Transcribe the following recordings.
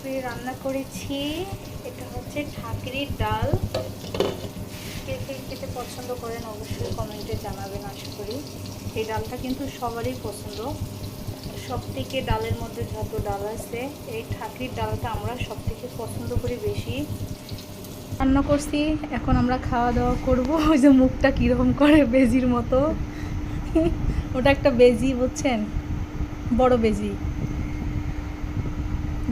আজকে রান্না করেছি, এটা হচ্ছে ঠাকরির ডাল। কে কে খেতে পছন্দ করেন অবশ্যই কমেন্টে জানাবেন। আশা করি এই ডালটা কিন্তু সবারই পছন্দ। সব থেকে ডালের মধ্যে যত ডাল আছে এই ঠাকরির ডালটা আমরা সব থেকে পছন্দ করি বেশি। রান্না করছি, এখন আমরা খাওয়া দাওয়া করব। ওই যে মুখটা কীরকম করে বেজির মতো, ওটা একটা বেজি, বুঝছেন, বড় বেজি।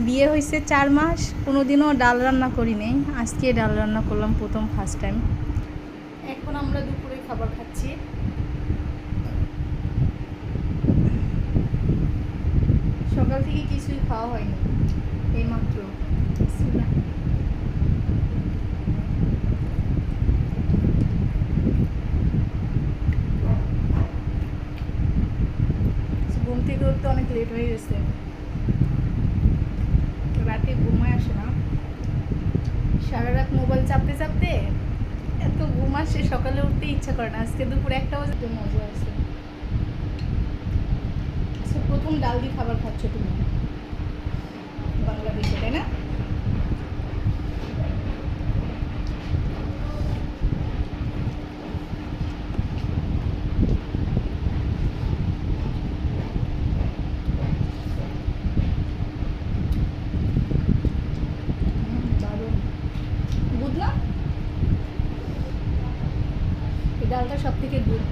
বিয়ে হয়েছে 4 মাস, কোনোদিনও ডাল রান্না করি নেই, আজকে ডাল রান্না করলাম প্রথম, ফার্স্ট টাইম। এখন আমরা দুপুরে খাবার খাচ্ছি। সকাল থেকে কিছুই খাওয়া হয়নি, এইমাত্র ঘুম থেকে উঠতে অনেক লেট হয়ে গেছে, রাতে ঘুমায় আসে না, সারা রাত মোবাইল চাপতে চাপতে এত ঘুম আসে, সকালে উঠতে ইচ্ছা করে না। আজকে দুপুরে 1টা বাজে, মজা আছে। আজকে প্রথম ডাল দিয়ে খাবার খাচ্ছ তুমি বাংলাদেশে, তাই না? দারুণ, বুঝলাম এই ডালটা সব থেকে গুড।